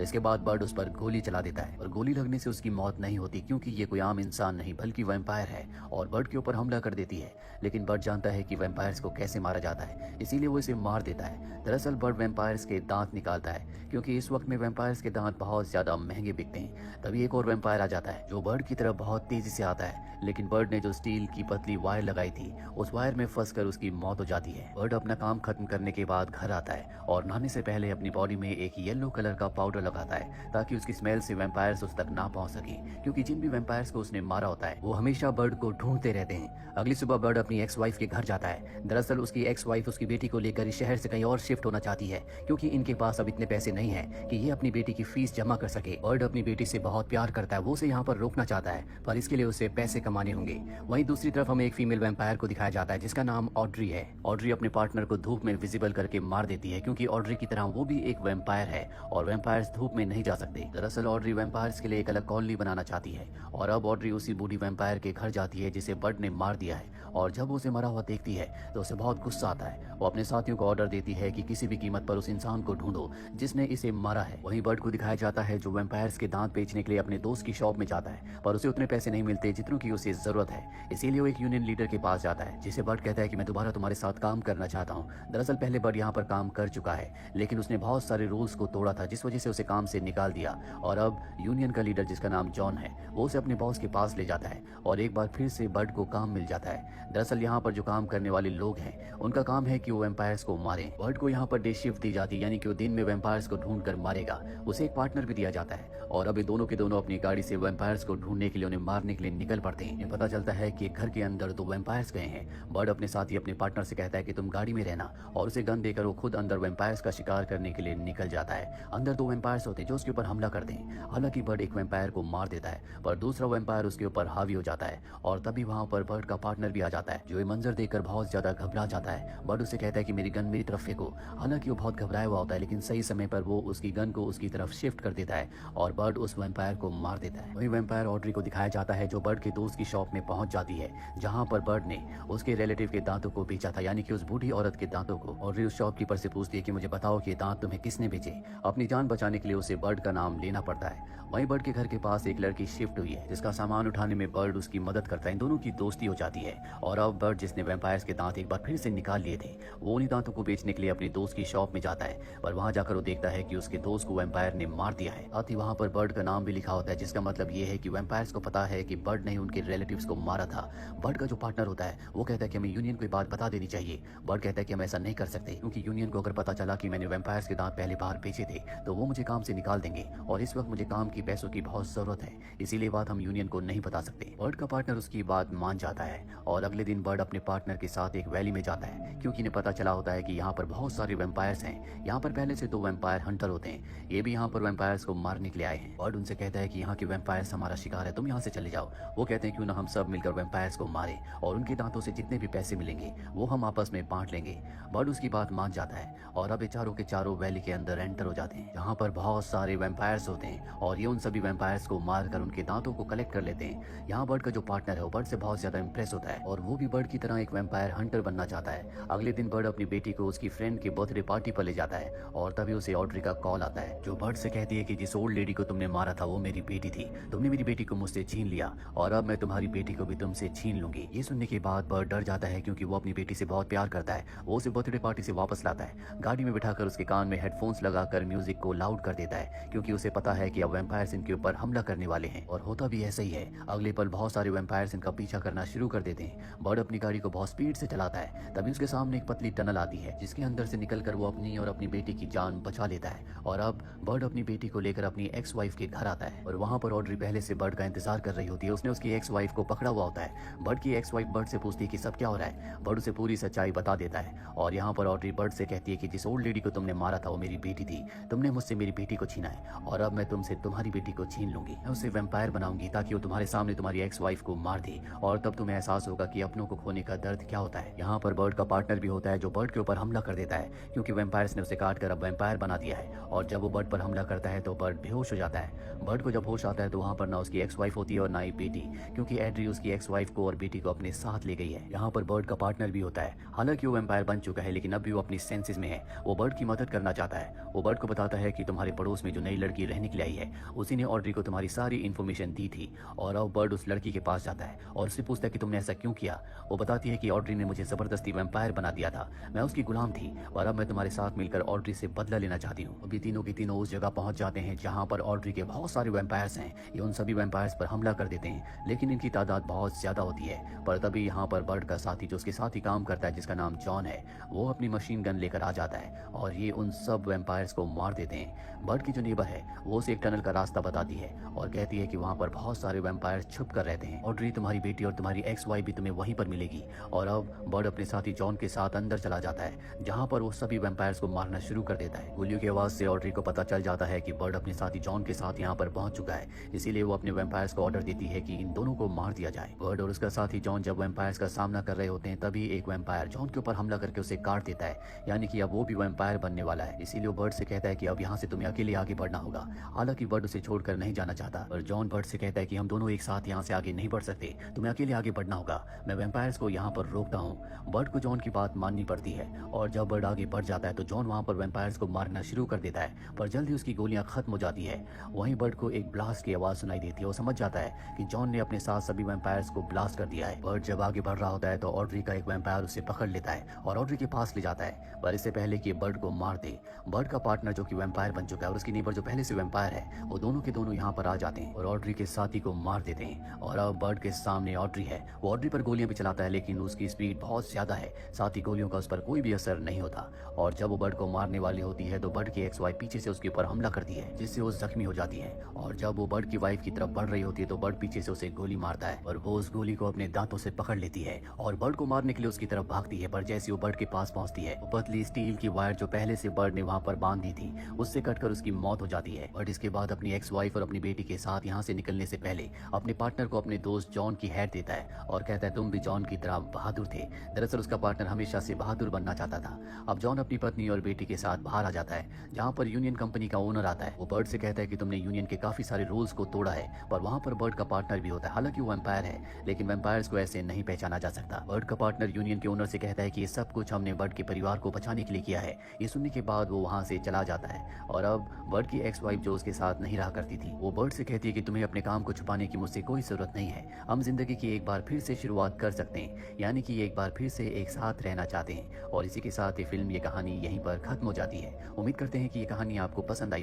इसके बाद बर्ड उस पर गोली चला देता है और गोली लगने से उसकी मौत नहीं होती, क्योंकि ये कोई आम इंसान नहीं बल्कि वैम्पायर है और बर्ड के ऊपर हमला कर देती है। लेकिन बर्ड जानता है कि वैम्पायर्स को कैसे मारा जाता है, इसीलिए वो इसे मार देता है। दरअसल बर्ड वैम्पायर्स के दांत निकालता है, क्योंकि इस वक्त में वैम्पायर्स के दांत बहुत ज्यादा महंगे बिकते हैं। तभी एक और वैम्पायर आ जाता है जो बर्ड की तरफ बहुत तेजी से आता है, लेकिन बर्ड ने जो स्टील की पतली वायर लगाई थी उस वायर में फंसकर उसकी मौत हो जाती है। बर्ड अपना काम खत्म करने के बाद घर आता है और नहाने से पहले अपनी बॉडी में एक येलो कलर का पाउडर लगाता है, ताकि उसकी स्मेल से वैम्पायर्स उस तक ना पहुंच सके, क्योंकि जिन भी वैम्पायर्स को उसने मारा होता है वो हमेशा बर्ड को ढूंढते रहते हैं। अगली सुबह बर्ड अपनी एक्स वाइफ के घर जाता है। दरअसल उसकी एक्स वाइफ उसकी बेटी को लेकर इस शहर से कहीं और शिफ्ट होना चाहती है, क्योंकि इनके पास अब इतने पैसे नहीं है कि ये अपनी बेटी की फीस जमा कर सके। बर्ड अपनी बेटी से बहुत प्यार करता है, वो उसे यहाँ पर रोकना चाहता है, पर इसके लिए उसे पैसे कमाने होंगे। वहीं दूसरी तरफ हमें एक फीमेल वैम्पायर को दिखाया जाता है जिसका नाम ऑड्री है। ऑड्री अपने पार्टनर को धूप में विजिबल करके मार देती है, क्योंकि ऑड्री की तरह वो भी एक वैम्पायर है और वैम्पायर्स धूप में नहीं जा सकते। दरअसल ऑड्री वैम्पायर्स के लिए एक अलग कॉलोनी बनाना चाहती है और अब ऑड्री उसी बूढ़ी वैम्पायर के घर जाती है जिसे बर्ड ने मार दिया है। और जब वो उसे मरा हुआ देखती है तो उसे बहुत गुस्सा आता है। वो अपने साथियों को ऑर्डर देती है कि किसी भी कीमत पर उस इंसान को ढूंढो जिसने इसे मारा है। वहीं बर्ड को दिखाया जाता है जो वैम्पायर्स के दांत बेचने के लिए अपने दोस्त की शॉप में जाता है, पर उसे उतने पैसे नहीं मिलते जितनों की उसे जरूरत है। इसीलिए वो एक यूनियन लीडर के पास जाता है, जिसे बर्ड कहता है कि मैं दोबारा तुम्हारे साथ काम करना चाहता हूँ। दरअसल पहले बर्ड यहाँ पर काम कर चुका है, लेकिन उसने बहुत सारे रूल्स को तोड़ा था, जिस वजह से उसे काम से निकाल दिया। और अब यूनियन का लीडर जिसका नाम जॉन है वो उसे अपने बॉस के पास ले जाता है और एक बार फिर से बर्ड को काम मिल जाता है। दरअसल यहाँ पर जो काम करने वाले लोग हैं उनका काम है कि वो वैम्पायर्स को मारे। बर्ड को यहाँ पर डे शिफ्ट दी जाती है, यानी कि वो दिन में वैम्पायर्स को ढूंढ कर मारेगा। उसे एक पार्टनर भी दिया जाता है और अब ये दोनों के दोनों अपनी गाड़ी से वैम्पायर्स को ढूंढने के लिए उन्हें मारने के लिए निकल पड़ते हैं। पता चलता है कि घर के अंदर दो वैम्पायर्स गए हैं। बर्ड अपने साथ ही अपने पार्टनर से कहता है कि तुम गाड़ी में रहना, और उसे गन देकर वो खुद अंदर वैम्पायर्स का शिकार करने के लिए निकल जाता है। अंदर दो वैम्पायर्स होते हैं जो उसके ऊपर हमला करते हैं। हालांकि बर्ड एक वैम्पायर को मार देता है, पर दूसरा वैम्पायर उसके ऊपर हावी हो जाता है और तभी वहां पर बर्ड का पार्टनर भी आ जाता है, जो ये मंजर देखकर बहुत ज्यादा घबरा जाता है। बर्ड उसे कहता है कि मेरी गन मेरी तरफ फेंको। हालांकि वो बहुत घबराया हुआ होता है, लेकिन सही समय पर वो उसकी गन को उसकी तरफ शिफ्ट कर देता है और बर्ड उस वैम्पायर को मार देता है। वही वैम्पायर ऑड्री को दिखाया जाता है जो बर्ड के दोस्त की शॉप में पहुंच जाती है, जहां पर बर्ड ने उसके रिलेटिव के दांतों को बेचा था, यानी कि उस बूढ़ी औरत के दांतों को। ऑड्री उस शॉपकीपर से पूछती है कि मुझे बताओ कि दांत तुम्हें किसने बेचे। अपनी जान बचाने के लिए उसे बर्ड का नाम लेना पड़ता है। वहीं बर्ड के घर के पास एक लड़की शिफ्ट हुई है जिसका सामान उठाने में बर्ड उसकी मदद करता है। इन दोनों की दोस्ती हो जाती है और अब बर्ड जिसने वैम्पायर्स के दांत एक बार फिर से निकाल लिए थे, वो उन्हीं दांतों को बेचने के लिए अपनी दोस्त की शॉप में जाता है। पर वहां जाकर वो देखता है कि उसके दोस्त को वैम्पायर ने मार दिया है। साथ ही वहां पर बर्ड का नाम भी लिखा होता है, जिसका मतलब ये है कि वैम्पायर्स को पता है कि बर्ड ने उनके रिलेटिव्स को मारा था। बर्ड का जो पार्टनर होता है वो कहता है कि हमें यूनियन को बात बता देनी चाहिए। बर्ड कहता है कि हम ऐसा नहीं कर सकते, क्योंकि यूनियन को अगर पता चला कि मैंने वैम्पायर्स के दांत पहले बाहर बेचे थे तो वो मुझे काम से निकाल देंगे, और इस वक्त मुझे काम की पैसों की बहुत जरूरत है, इसीलिए बात हम यूनियन को नहीं बता सकते। बर्ड का पार्टनर उसकी बात मान जाता है और अगले दिन बर्ड अपने पार्टनर के साथ एक वैली में जाता है, क्योंकि इन्हें पता चला होता है कि यहाँ पर बहुत सारे वैम्पायर्स हैं। यहाँ पर पहले से 2 वैम्पायर हंटर होते हैं, ये भी यहाँ पर वैम्पायर्स को मारने के लिए आए हैं। बर्ड उनसे कहता है कि यहाँ के वैम्पायर्स हमारा शिकार है, तुम यहाँ से चले जाओ। वो कहते हैं क्यों ना हम सब मिलकर वैम्पायर्स को मारे और उनके दांतों से जितने भी पैसे मिलेंगे वो हम आपस में बांट लेंगे। बर्ड उसकी बात मान जाता है और अब ये चारों के चारों वैली के अंदर एंटर हो जाते हैं, जहाँ पर बहुत सारे वैम्पायर्स होते हैं और ये उन सभी वैम्पायर्स को मारकर उनके दांतों को कलेक्ट कर लेते हैं। यहाँ बर्ड का जो पार्टनर है वो बर्ड से बहुत ज्यादा इंप्रेस होता है और वो भी बर्ड की तरह एक वैम्पायर हंटर बनना चाहता है। अगले दिन बर्ड अपनी बेटी को उसकी फ्रेंड के बर्थडे पार्टी पर ले जाता है और तभी उसे ऑड्री का कॉल आता है, जो बर्ड से कहती है कि जिस ओल्ड लेडी को तुमने मारा था वो मेरी बेटी थी, तुमने मेरी बेटी को मुझसे छीन लिया और अब मैं तुम्हारी बेटी को भी तुमसे छीन लूंगी। ये सुनने के बाद बर्ड डर जाता है, क्योंकि वो अपनी बेटी से बहुत प्यार करता है। वो उसे बर्थडे पार्टी से वापस लाता है, गाड़ी में बिठाकर उसके कान में हेडफोन्स लगाकर म्यूजिक को लाउड कर देता है, क्योंकि उसे पता है कि अब वैम्पायर्स इनके ऊपर हमला करने वाले हैं। और होता भी ऐसा ही है। अगले पल बहुत सारे वैम्पायर्स इनका पीछा करना शुरू कर देते हैं। बर्ड अपनी गाड़ी को बहुत स्पीड से चलाता है, तभी उसके सामने एक पतली टनल आती है, जिसके अंदर से निकलकर वो अपनी और अपनी बेटी की जान बचा लेता है। और अब बर्ड अपनी बेटी को लेकर अपनी एक्स वाइफ के घर आता है और वहां पर ऑड्री पहले से बर्ड का इंतजार कर रही होती है। उसने उसकी एक्स वाइफ को पकड़ा हुआ होता है। बर्ड की एक्स वाइफ बर्ड से पूछती है कि सब क्या हो रहा है। बर्ड उसे पूरी सच्चाई बता देता है और यहाँ पर ऑड्री बर्ड से कहती है कि जिस ओल्ड लेडी को तुमने मारा था वो मेरी बेटी थी, तुमने मुझसे मेरी बेटी को छीना है और अब मैं तुमसे तुम्हारी बेटी को छीन लूंगी। मैं उसे वैम्पायर बनाऊंगी ताकि वो तुम्हारे सामने तुम्हारी एक्स वाइफ को मार दे और तब तुम्हें एहसास होगा कि कि अपनों को खोने का दर्द क्या होता है। यहाँ पर बर्ड का पार्टनर भी होता है जो बर्ड के ऊपर हमला कर देता है, क्योंकि वैम्पायर्स ने उसे काट कर अब वैम्पायर बना दिया है। और जब वो बर्ड पर हमला करता है तो बर्ड बेहोश हो जाता है। बर्ड को जब होश आता है तो वहाँ पर ना उसकी एक्स वाइफ होती है और ना ही बेटी, क्योंकि एड्री उसकी एक्स वाइफ को और बेटी को अपने साथ ले गई है। यहाँ पर बर्ड का पार्टनर भी होता है। हालांकि वो वैम्पायर बन चुका है, लेकिन अब भी वो अपनी सेंसेस में है। वो बर्ड की मदद करना चाहता है। वो बर्ड को बताता है कि तुम्हारे पड़ोस में जो नई लड़की रहने के लिए आई है, उसी ने ऑड्री को तुम्हारी सारी इन्फॉर्मेशन दी थी। और अब बर्ड उस लड़की के पास जाता है और उससे पूछता है कि तुमने ऐसा क्यों किया। वो बताती है कि ऑड्री ने मुझे जबरदस्ती वैम्पायर बना दिया था, मैं उसकी गुलाम थी और अब मैं तुम्हारे साथ मिलकर ऑड्री से बदला लेना चाहती हूँ। अभी तीनों की तीनों उस जगह पहुंच जाते हैं जहाँ पर ऑड्री के बहुत सारे वैम्पायर्स हैं। ये उन सभी वैम्पायर्स पर हमला कर देते हैं, लेकिन इनकी तादाद बहुत ज्यादा होती है। पर तभी यहाँ पर बर्ड का साथी जो उसके साथ ही काम करता है, जिसका नाम जॉन है, वो अपनी मशीन गन लेकर आ जाता है और ये उन सब वैम्पायर्स को मार देते हैं। बर्ड की जो नेबर है वो उसे एक टनल का रास्ता बताती है और कहती है कि वहाँ पर बहुत सारे वैम्पायर्स छुप कर रहते हैं। ऑड्री, तुम्हारी बेटी और तुम्हारी एक्स वाइफ भी तुम्हें वहीं पर मिलेगी। और अब बर्ड अपने साथी जॉन के साथ अंदर चला जाता है, जहाँ पर वो सभी वैम्पायर्स को मारना शुरू कर देता है। गोलियों की आवाज से ऑड्री को पता चल जाता है कि बर्ड अपने साथी जॉन के साथ यहाँ पर पहुंच चुका है, इसीलिए वो अपने वैम्पायर्स को ऑर्डर देती है कि इन दोनों को मार दिया जाए। बर्ड और उसका साथी जॉन जब वैम्पायर्स का सामना कर रहे होते हैं, तभी एक वैम्पायर जॉन के ऊपर हमला करके उसे काट देता है, यानी कि अब वो भी वैम्पायर बनने वाला है। इसीलिए वो बर्ड से कहता है कि अब यहाँ से तुम्हें अकेले आगे बढ़ना होगा। हालांकि बर्ड उसे छोड़कर नहीं जाना चाहता, और जॉन बर्ड से कहता है कि हम दोनों एक साथ यहाँ से आगे नहीं बढ़ सकते, तुम्हें अकेले आगे बढ़ना होगा, मैं वैम्पायर्स को यहाँ पर रोकता हूँ। बर्ड को जॉन की बात माननी पड़ती है और जब बर्ड आगे बढ़ जाता है तो जॉन वहाँ पर वैम्पायर्स को मारना शुरू कर देता है, पर जल्दी उसकी गोलियां खत्म हो जाती है। वहीं बर्ड को एक ब्लास्ट की आवाज सुनाई देती है। वो समझ जाता है कि जॉन ने अपने साथ सभी वैम्पायर्स को ब्लास्ट कर दिया है। बर्ड जब आगे बढ़ रहा होता है तो ऑड्री का एक वैम्पायर उसे पकड़ लेता है और ऑड्री के पास ले जाता है, पर इससे पहले कि बर्ड को मार दे। बर्ड का पार्टनर जो कि वैम्पायर बन चुका है और उसकी नेबर जो पहले से वैम्पायर है, वो दोनों के दोनों यहाँ पर आ जाते हैं और ऑड्री के साथी को मार देते हैं। और अब बर्ड के सामने ऑड्री है। वो ऑड्री पर गोलियां भी चलाता है, लेकिन उसकी स्पीड बहुत ज्यादा है, साथ ही गोलियों का उस पर कोई भी असर नहीं होता। और जब वो बर्ड को मारने वाली होती है तो बर्ड की एक्स वाइफ पीछे से उसके ऊपर हमला करती है, जिससे वो जख्मी हो जाती है। और जब वो बर्ड की वाइफ की तरफ बढ़ रही होती है तो बर्ड पीछे से उसे गोली मारता है और वो उस गोली को अपने दांतों से पकड़ लेती है और बर्ड को मारने के लिए उसकी तरफ भागती है। पर जैसे वो बर्ड के पास पहुंचती है, वो पतली स्टील की वायर जो पहले से बर्ड ने वहां पर बांध दी थी, उससे कटकर उसकी मौत हो जाती है। बट इसके बाद अपनी एक्स वाइफ और अपनी बेटी के साथ यहाँ से निकलने से पहले अपने पार्टनर को अपने दोस्त जॉन की हेड देता है और कहता है तुम भी जॉन की तरह बहादुर थे। दरअसल उसका पार्टनर हमेशा से बहादुर बनना चाहता था। अब जॉन अपनी पत्नी और बेटी के साथ बाहर आ जाता है, जहाँ पर यूनियन कंपनी का ओनर आता है। वो बर्ड से कहता है कि तुमने यूनियन के काफी सारे रूल्स को तोड़ा है, पर वहाँ पर बर्ड का पार्टनर भी होता है। हालांकि वो वैम्पायर है, लेकिन वैम्पायर्स को ऐसे नहीं पहचाना जा सकता। बर्ड का पार्टनर यूनियन के ओनर से कहता है कि ये सब कुछ हमने बर्ड के परिवार को बचाने के लिए किया है। ये सुनने के बाद वो वहाँ से चला जाता है और अब बर्ड की एक्स वाइफ जो उसके साथ नहीं रहा करती थी, वो बर्ड से कहती है कि तुम्हें अपने काम को छुपाने की मुझसे कोई जरूरत नहीं है। हम जिंदगी की एक बार फिर से शुरुआत कर सकते हैं, यानी कि एक बार फिर से एक साथ रहना चाहते हैं। और इसी के साथ ये फिल्म, ये कहानी यहीं पर खत्म हो जाती है। उम्मीद करते हैं कि ये कहानी आपको पसंद आई।